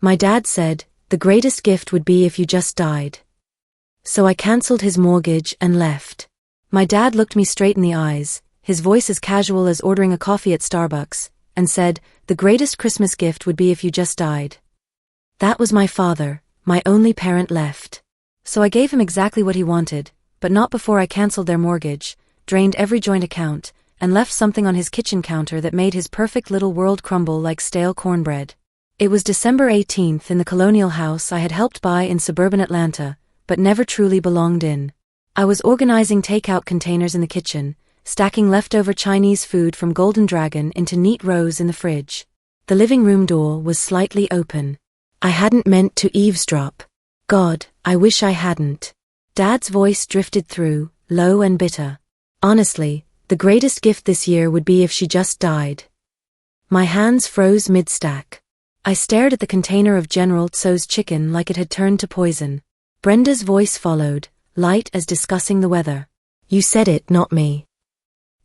My dad said, the greatest gift would be if you just died. So I cancelled his mortgage and left. My dad looked me straight in the eyes, his voice as casual as ordering a coffee at Starbucks, and said, the greatest Christmas gift would be if you just died. That was my father, my only parent left. So I gave him exactly what he wanted, but not before I cancelled their mortgage, drained every joint account, and left something on his kitchen counter that made his perfect little world crumble like stale cornbread. It was December 18th in the colonial house I had helped buy in suburban Atlanta, but never truly belonged in. I was organizing takeout containers in the kitchen, stacking leftover Chinese food from Golden Dragon into neat rows in the fridge. The living room door was slightly open. I hadn't meant to eavesdrop. God, I wish I hadn't. Dad's voice drifted through, low and bitter. Honestly, the greatest gift this year would be if she just died. My hands froze mid-stack. I stared at the container of General Tso's chicken like it had turned to poison. Brenda's voice followed, light as discussing the weather. You said it, not me.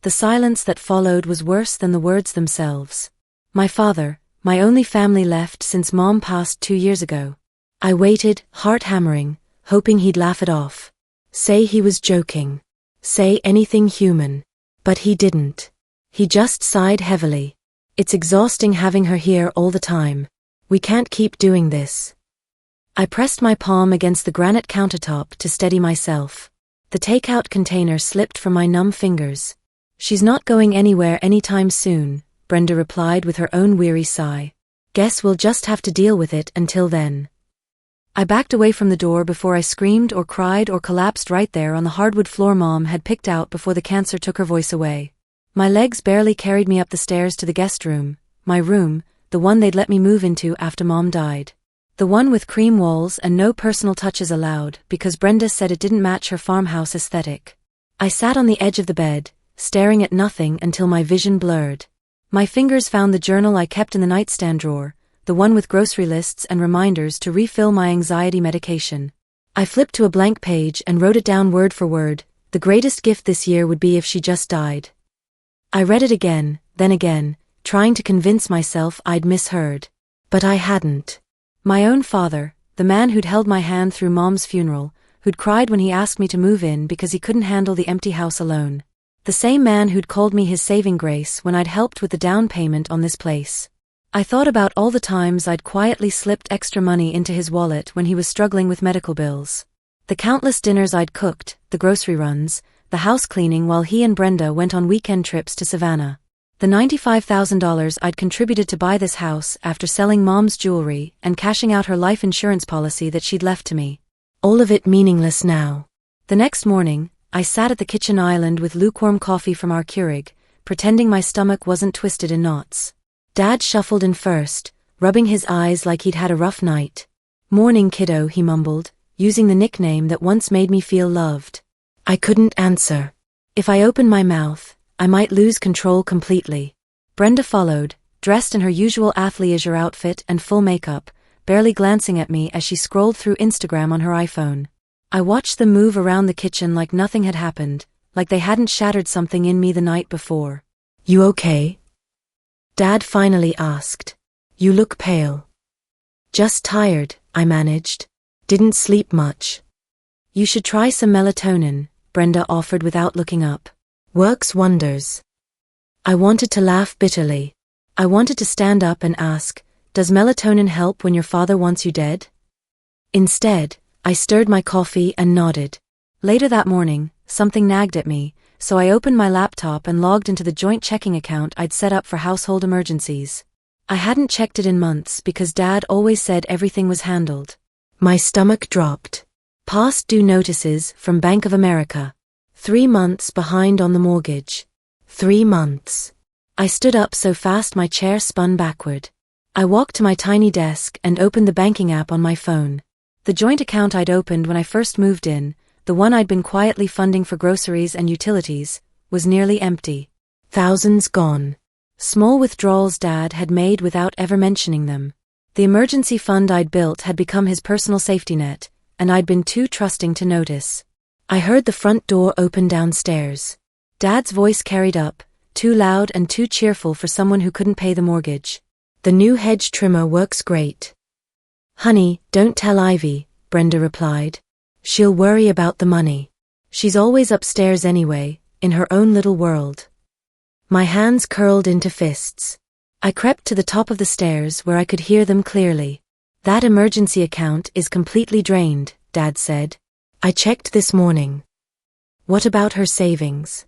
The silence that followed was worse than the words themselves. My father, my only family left since Mom passed 2 years ago. I waited, heart hammering, hoping he'd laugh it off. Say he was joking. Say anything human. But he didn't. He just sighed heavily. It's exhausting having her here all the time. We can't keep doing this. I pressed my palm against the granite countertop to steady myself. The takeout container slipped from my numb fingers. She's not going anywhere anytime soon, Brenda replied with her own weary sigh. Guess we'll just have to deal with it until then. I backed away from the door before I screamed or cried or collapsed right there on the hardwood floor Mom had picked out before the cancer took her voice away. My legs barely carried me up the stairs to the guest room, my room, the one they'd let me move into after Mom died. The one with cream walls and no personal touches allowed because Brenda said it didn't match her farmhouse aesthetic. I sat on the edge of the bed, staring at nothing until my vision blurred. My fingers found the journal I kept in the nightstand drawer, the one with grocery lists and reminders to refill my anxiety medication. I flipped to a blank page and wrote it down word for word. The greatest gift this year would be if she just died. I read it again, then again, trying to convince myself I'd misheard. But I hadn't. My own father, the man who'd held my hand through Mom's funeral, who'd cried when he asked me to move in because he couldn't handle the empty house alone. The same man who'd called me his saving grace when I'd helped with the down payment on this place. I thought about all the times I'd quietly slipped extra money into his wallet when he was struggling with medical bills. The countless dinners I'd cooked, the grocery runs, the house cleaning while he and Brenda went on weekend trips to Savannah. The $95,000 I'd contributed to buy this house after selling Mom's jewelry and cashing out her life insurance policy that she'd left to me. All of it meaningless now. The next morning, I sat at the kitchen island with lukewarm coffee from our Keurig, pretending my stomach wasn't twisted in knots. Dad shuffled in first, rubbing his eyes like he'd had a rough night. Morning, kiddo, he mumbled, using the nickname that once made me feel loved. I couldn't answer. If I opened my mouth, I might lose control completely. Brenda followed, dressed in her usual athleisure outfit and full makeup, barely glancing at me as she scrolled through Instagram on her iPhone. I watched them move around the kitchen like nothing had happened, like they hadn't shattered something in me the night before. You okay? Dad finally asked. You look pale. Just tired, I managed. Didn't sleep much. You should try some melatonin, Brenda offered without looking up. Works wonders. I wanted to laugh bitterly. I wanted to stand up and ask, does melatonin help when your father wants you dead? Instead, I stirred my coffee and nodded. Later that morning, something nagged at me, so I opened my laptop and logged into the joint checking account I'd set up for household emergencies. I hadn't checked it in months because Dad always said everything was handled. My stomach dropped. Past due notices from Bank of America. 3 months behind on the mortgage. 3 months. I stood up so fast my chair spun backward. I walked to my tiny desk and opened the banking app on my phone. The joint account I'd opened when I first moved in, the one I'd been quietly funding for groceries and utilities, was nearly empty. Thousands gone. Small withdrawals Dad had made without ever mentioning them. The emergency fund I'd built had become his personal safety net, and I'd been too trusting to notice. I heard the front door open downstairs. Dad's voice carried up, too loud and too cheerful for someone who couldn't pay the mortgage. The new hedge trimmer works great. Honey, don't tell Ivy, Brenda replied. She'll worry about the money. She's always upstairs anyway, in her own little world. My hands curled into fists. I crept to the top of the stairs where I could hear them clearly. That emergency account is completely drained, Dad said. I checked this morning. What about her savings?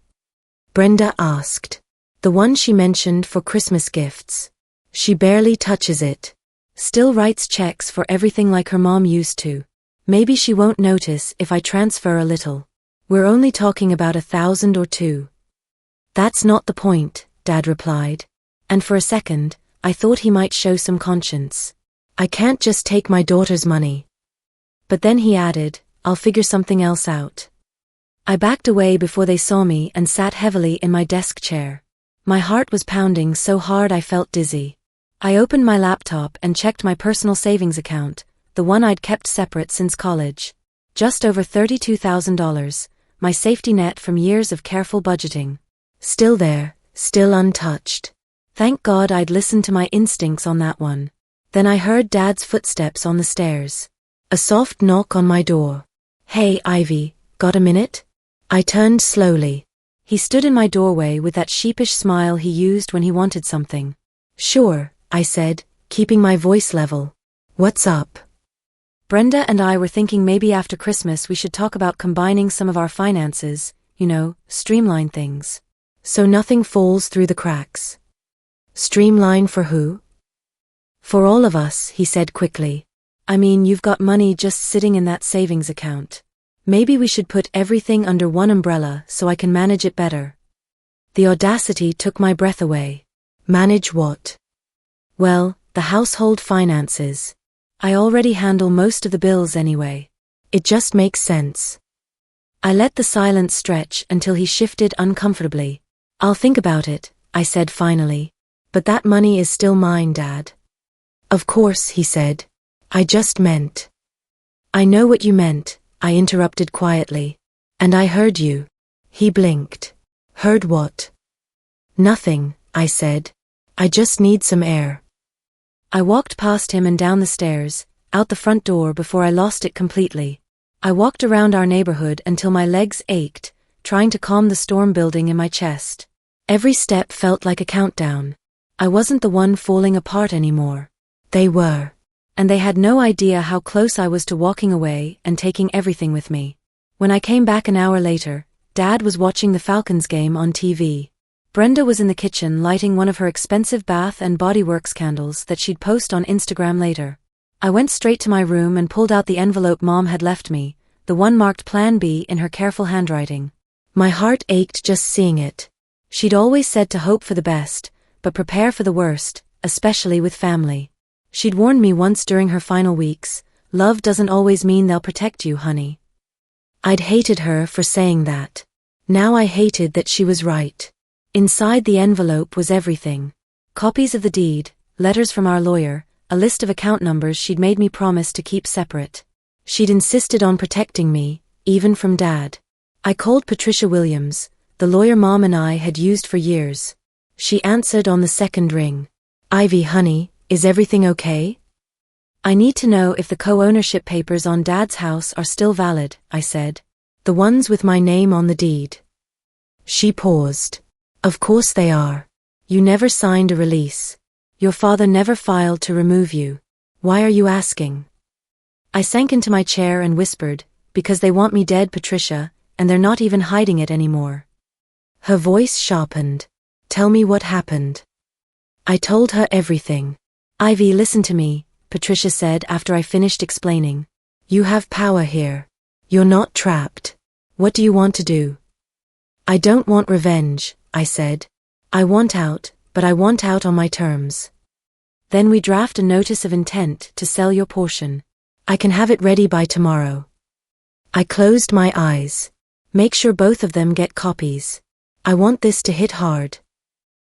Brenda asked. The one she mentioned for Christmas gifts. She barely touches it. Still writes checks for everything like her mom used to. Maybe she won't notice if I transfer a little. We're only talking about 1,000 or 2. That's not the point, Dad replied. And for a second, I thought he might show some conscience. I can't just take my daughter's money. But then he added, I'll figure something else out. I backed away before they saw me and sat heavily in my desk chair. My heart was pounding so hard I felt dizzy. I opened my laptop and checked my personal savings account, the one I'd kept separate since college. Just over $32,000, my safety net from years of careful budgeting. Still there, still untouched. Thank God I'd listened to my instincts on that one. Then I heard Dad's footsteps on the stairs. A soft knock on my door. Hey, Ivy, got a minute? I turned slowly. He stood in my doorway with that sheepish smile he used when he wanted something. Sure, I said, keeping my voice level. What's up? Brenda and I were thinking maybe after Christmas we should talk about combining some of our finances, streamline things. So nothing falls through the cracks. Streamline for who? For all of us, he said quickly. I mean, you've got money just sitting in that savings account. Maybe we should put everything under one umbrella so I can manage it better. The audacity took my breath away. Manage what? Well, the household finances. I already handle most of the bills anyway. It just makes sense. I let the silence stretch until he shifted uncomfortably. I'll think about it, I said finally. But that money is still mine, Dad. Of course, he said. I just meant. I know what you meant, I interrupted quietly. And I heard you. He blinked. Heard what? Nothing, I said. I just need some air. I walked past him and down the stairs, out the front door before I lost it completely. I walked around our neighborhood until my legs ached, trying to calm the storm building in my chest. Every step felt like a countdown. I wasn't the one falling apart anymore. They were. And they had no idea how close I was to walking away and taking everything with me. When I came back an hour later, Dad was watching the Falcons game on TV. Brenda was in the kitchen lighting one of her expensive Bath and Body Works candles that she'd post on Instagram later. I went straight to my room and pulled out the envelope Mom had left me, the one marked Plan B in her careful handwriting. My heart ached just seeing it. She'd always said to hope for the best, but prepare for the worst, especially with family. She'd warned me once during her final weeks, love doesn't always mean they'll protect you, honey. I'd hated her for saying that. Now I hated that she was right. Inside the envelope was everything. Copies of the deed, letters from our lawyer, a list of account numbers she'd made me promise to keep separate. She'd insisted on protecting me, even from Dad. I called Patricia Williams, the lawyer Mom and I had used for years. She answered on the second ring. Ivy, honey, is everything okay? I need to know if the co-ownership papers on Dad's house are still valid, I said. The ones with my name on the deed. She paused. Of course they are. You never signed a release. Your father never filed to remove you. Why are you asking? I sank into my chair and whispered, because they want me dead, Patricia, and they're not even hiding it anymore. Her voice sharpened. Tell me what happened. I told her everything. Ivy, listen to me, Patricia said after I finished explaining. You have power here. You're not trapped. What do you want to do? I don't want revenge, I said. I want out, but I want out on my terms. Then we draft a notice of intent to sell your portion. I can have it ready by tomorrow. I closed my eyes. Make sure both of them get copies. I want this to hit hard.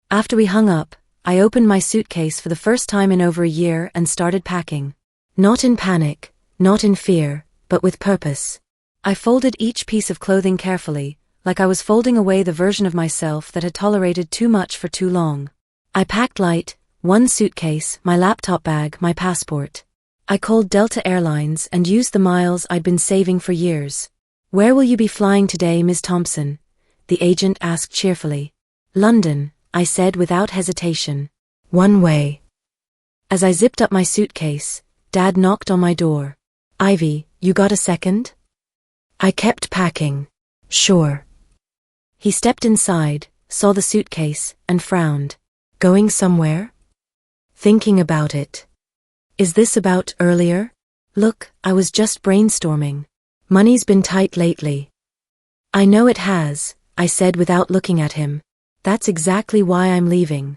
After we hung up, I opened my suitcase for the first time in over a year and started packing. Not in panic, not in fear, but with purpose. I folded each piece of clothing carefully, like I was folding away the version of myself that had tolerated too much for too long. I packed light, one suitcase, my laptop bag, my passport. I called Delta Airlines and used the miles I'd been saving for years. Where will you be flying today, Ms. Thompson? The agent asked cheerfully. London, I said without hesitation. One way. As I zipped up my suitcase, Dad knocked on my door. Ivy, you got a second? I kept packing. Sure. He stepped inside, saw the suitcase, and frowned. Going somewhere? Thinking about it. Is this about earlier? Look, I was just brainstorming. Money's been tight lately. I know it has, I said without looking at him. That's exactly why I'm leaving.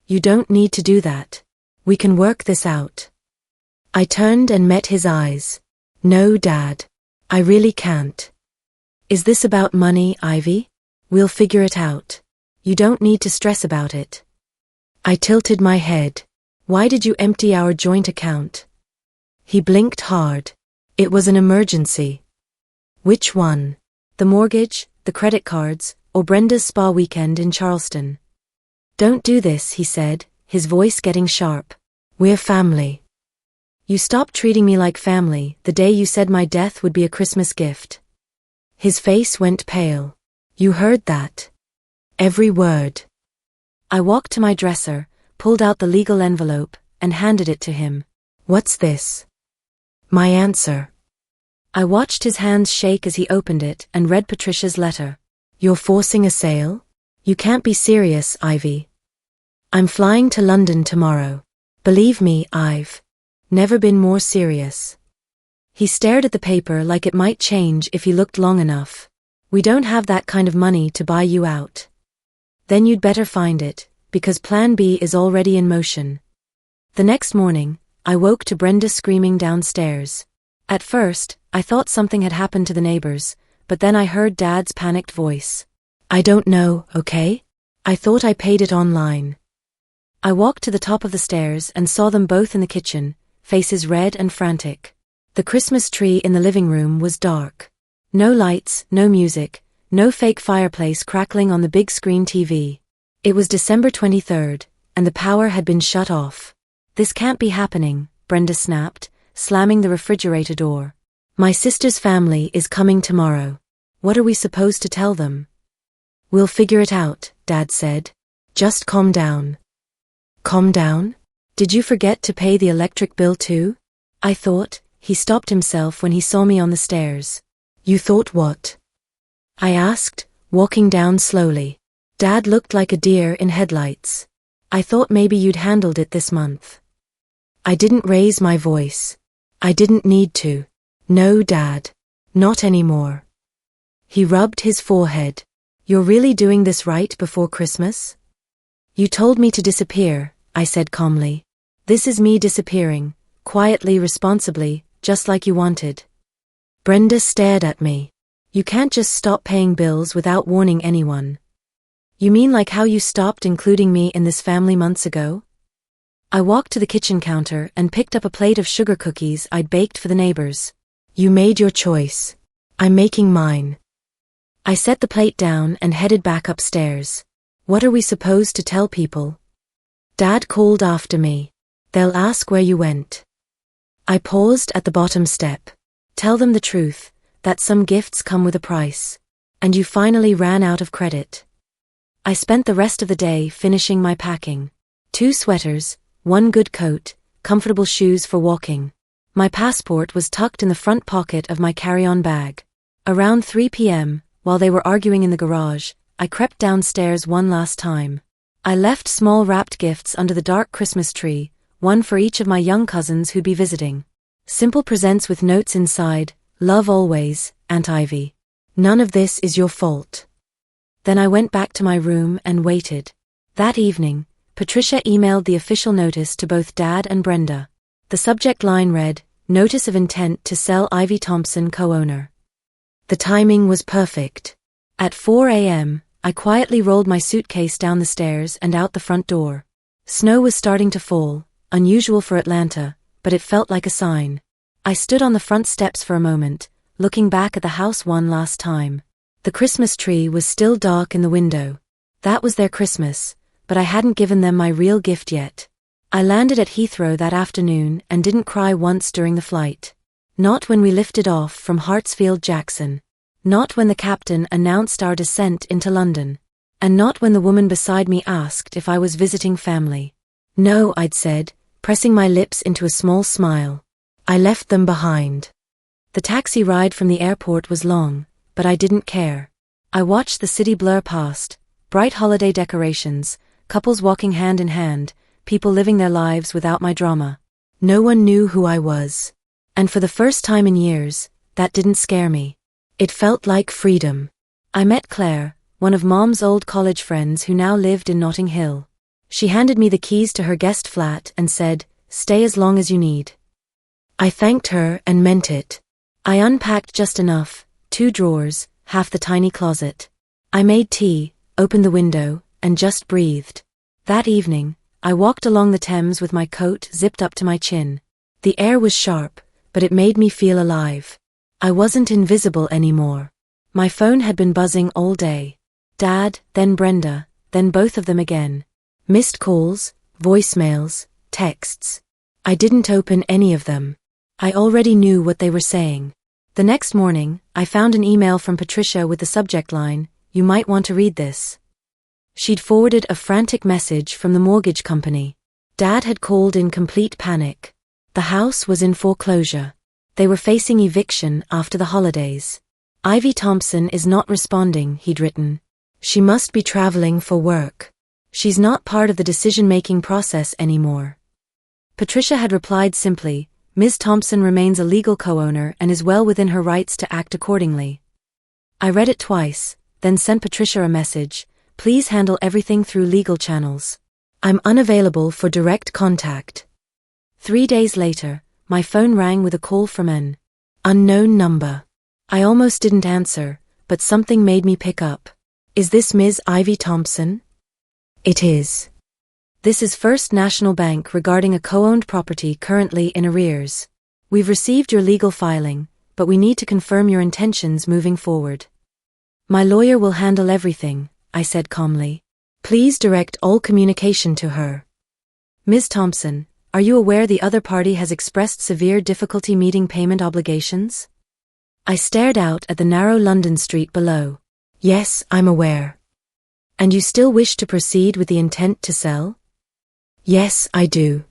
You don't need to do that. We can work this out. I turned and met his eyes. No, Dad. I really can't. Is this about money, Ivy? We'll figure it out. You don't need to stress about it. I tilted my head. Why did you empty our joint account? He blinked hard. It was an emergency. Which one? The mortgage, the credit cards, or Brenda's spa weekend in Charleston? Don't do this, he said, his voice getting sharp. We're family. You stopped treating me like family the day you said my death would be a Christmas gift. His face went pale. You heard that? Every word. I walked to my dresser, pulled out the legal envelope, and handed it to him. What's this? My answer. I watched his hands shake as he opened it and read Patricia's letter. You're forcing a sale? You can't be serious, Ivy. I'm flying to London tomorrow. Believe me, I've never been more serious. He stared at the paper like it might change if he looked long enough. We don't have that kind of money to buy you out. Then you'd better find it, because Plan B is already in motion. The next morning, I woke to Brenda screaming downstairs. At first, I thought something had happened to the neighbors, but then I heard Dad's panicked voice. I don't know, okay? I thought I paid it online. I walked to the top of the stairs and saw them both in the kitchen, faces red and frantic. The Christmas tree in the living room was dark. No lights, no music, no fake fireplace crackling on the big screen TV. It was December 23rd, and the power had been shut off. This can't be happening, Brenda snapped, slamming the refrigerator door. My sister's family is coming tomorrow. What are we supposed to tell them? We'll figure it out, Dad said. Just calm down. Calm down? Did you forget to pay the electric bill too? I thought. He stopped himself when he saw me on the stairs. You thought what? I asked, walking down slowly. Dad looked like a deer in headlights. I thought maybe you'd handled it this month. I didn't raise my voice. I didn't need to. No, Dad. Not anymore. He rubbed his forehead. You're really doing this right before Christmas? You told me to disappear, I said calmly. This is me disappearing, quietly, responsibly, just like you wanted. Brenda stared at me. You can't just stop paying bills without warning anyone. You mean like how you stopped including me in this family months ago? I walked to the kitchen counter and picked up a plate of sugar cookies I'd baked for the neighbors. You made your choice. I'm making mine. I set the plate down and headed back upstairs. What are we supposed to tell people? Dad called after me. They'll ask where you went. I paused at the bottom step. Tell them the truth, that some gifts come with a price. And you finally ran out of credit. I spent the rest of the day finishing my packing. 2 sweaters, 1 good coat, comfortable shoes for walking. My passport was tucked in the front pocket of my carry-on bag. Around 3 p.m., while they were arguing in the garage, I crept downstairs one last time. I left small wrapped gifts under the dark Christmas tree, one for each of my young cousins who'd be visiting. Simple presents with notes inside, love always, Aunt Ivy. None of this is your fault. Then I went back to my room and waited. That evening, Patricia emailed the official notice to both Dad and Brenda. The subject line read, Notice of Intent to Sell Ivy Thompson Co-Owner. The timing was perfect. At 4 a.m., I quietly rolled my suitcase down the stairs and out the front door. Snow was starting to fall, unusual for Atlanta, but it felt like a sign. I stood on the front steps for a moment, looking back at the house one last time. The Christmas tree was still dark in the window. That was their Christmas, but I hadn't given them my real gift yet. I landed at Heathrow that afternoon and didn't cry once during the flight. Not when we lifted off from Hartsfield Jackson. Not when the captain announced our descent into London. And not when the woman beside me asked if I was visiting family. No, I'd said, pressing my lips into a small smile. I left them behind. The taxi ride from the airport was long, but I didn't care. I watched the city blur past, bright holiday decorations, couples walking hand in hand, people living their lives without my drama. No one knew who I was. And for the first time in years, that didn't scare me. It felt like freedom. I met Claire, one of Mom's old college friends who now lived in Notting Hill. She handed me the keys to her guest flat and said, "Stay as long as you need." I thanked her and meant it. I unpacked just enough, 2 drawers, half the tiny closet. I made tea, opened the window, and just breathed. That evening, I walked along the Thames with my coat zipped up to my chin. The air was sharp, but it made me feel alive. I wasn't invisible anymore. My phone had been buzzing all day. Dad, then Brenda, then both of them again. Missed calls, voicemails, texts. I didn't open any of them. I already knew what they were saying. The next morning, I found an email from Patricia with the subject line, "You might want to read this." She'd forwarded a frantic message from the mortgage company. Dad had called in complete panic. The house was in foreclosure. They were facing eviction after the holidays. "Ivy Thompson is not responding," he'd written. "She must be traveling for work. She's not part of the decision-making process anymore." Patricia had replied simply, "Ms. Thompson remains a legal co-owner and is well within her rights to act accordingly." I read it twice, then sent Patricia a message, "Please handle everything through legal channels. I'm unavailable for direct contact." 3 days later, my phone rang with a call from an unknown number. I almost didn't answer, but something made me pick up. "Is this Ms. Ivy Thompson?" "It is. This is First National Bank regarding a co-owned property currently in arrears. We've received your legal filing, but we need to confirm your intentions moving forward." "My lawyer will handle everything," I said calmly. "Please direct all communication to her." "Ms. Thompson, are you aware the other party has expressed severe difficulty meeting payment obligations?" I stared out at the narrow London street below. "Yes, I'm aware." "And you still wish to proceed with the intent to sell?" "Yes, I do."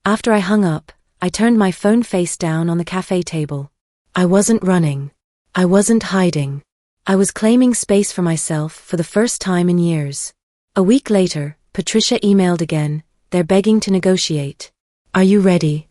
After I hung up, I turned my phone face down on the cafe table. I wasn't running. I wasn't hiding. I was claiming space for myself for the first time in years. A week later, Patricia emailed again, "They're begging to negotiate. Are you ready?"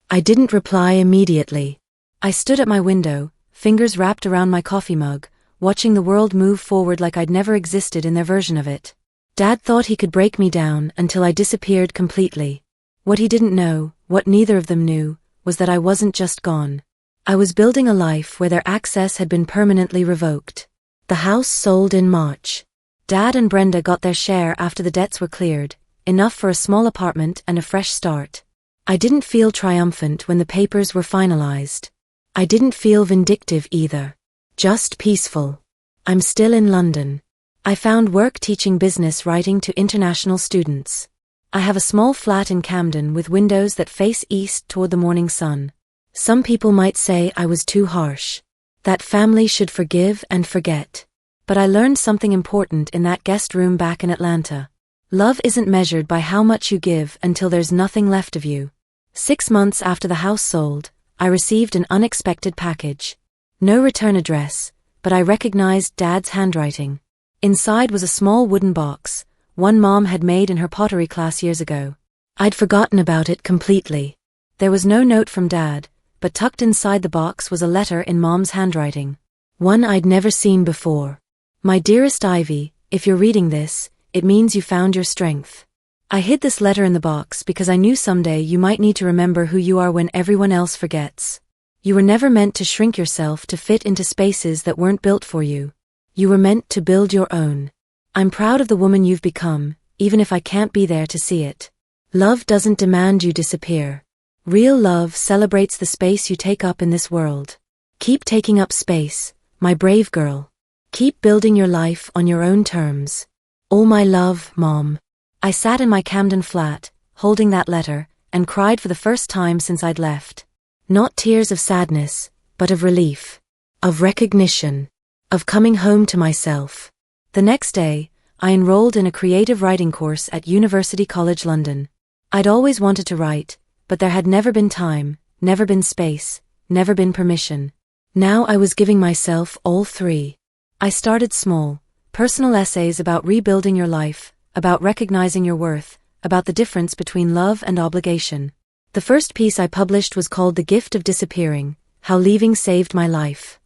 I didn't reply immediately. I stood at my window, fingers wrapped around my coffee mug, watching the world move forward like I'd never existed in their version of it. Dad thought he could break me down until I disappeared completely. What he didn't know, what neither of them knew, was that I wasn't just gone. I was building a life where their access had been permanently revoked. The house sold in March. Dad and Brenda got their share after the debts were cleared, enough for a small apartment and a fresh start. I didn't feel triumphant when the papers were finalized. I didn't feel vindictive either. Just peaceful. I'm still in London. I found work teaching business writing to international students. I have a small flat in Camden with windows that face east toward the morning sun. Some people might say I was too harsh. That family should forgive and forget. But I learned something important in that guest room back in Atlanta. Love isn't measured by how much you give until there's nothing left of you. 6 months after the house sold, I received an unexpected package. No return address, but I recognized Dad's handwriting. Inside was a small wooden box, one Mom had made in her pottery class years ago. I'd forgotten about it completely. There was no note from Dad, but tucked inside the box was a letter in Mom's handwriting. One I'd never seen before. "My dearest Ivy, if you're reading this, it means you found your strength. I hid this letter in the box because I knew someday you might need to remember who you are when everyone else forgets. You were never meant to shrink yourself to fit into spaces that weren't built for you. You were meant to build your own. I'm proud of the woman you've become, even if I can't be there to see it. Love doesn't demand you disappear. Real love celebrates the space you take up in this world. Keep taking up space, my brave girl. Keep building your life on your own terms. All my love, Mom." I sat in my Camden flat, holding that letter, and cried for the first time since I'd left. Not tears of sadness, but of relief. Of recognition. Of coming home to myself. The next day, I enrolled in a creative writing course at University College London. I'd always wanted to write, but there had never been time, never been space, never been permission. Now I was giving myself all three. I started small, personal essays about rebuilding your life, about recognizing your worth, about the difference between love and obligation. The first piece I published was called The Gift of Disappearing, How Leaving Saved My Life.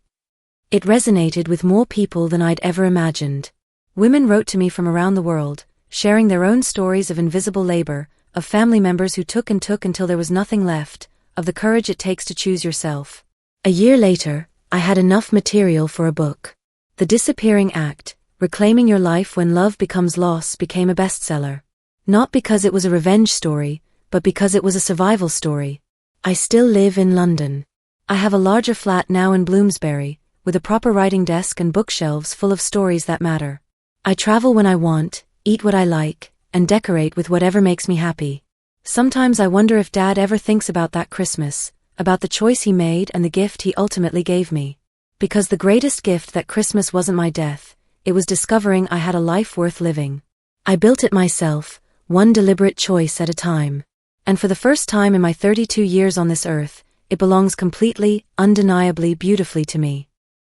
It resonated with more people than I'd ever imagined. Women wrote to me from around the world, sharing their own stories of invisible labor, of family members who took until there was nothing left, of the courage it takes to choose yourself. A year later, I had enough material for a book. The Disappearing Act, Reclaiming Your Life When Love Becomes Loss, became a bestseller. Not because it was a revenge story, but because it was a survival story. I still live in London. I have a larger flat now in Bloomsbury, with a proper writing desk and bookshelves full of stories that matter. I travel when I want, eat what I like, and decorate with whatever makes me happy. Sometimes I wonder if Dad ever thinks about that Christmas, about the choice he made and the gift he ultimately gave me. Because the greatest gift that Christmas wasn't my death, it was discovering I had a life worth living. I built it myself, one deliberate choice at a time. And for the first time in my 32 years on this earth, it belongs completely, undeniably, beautifully to me.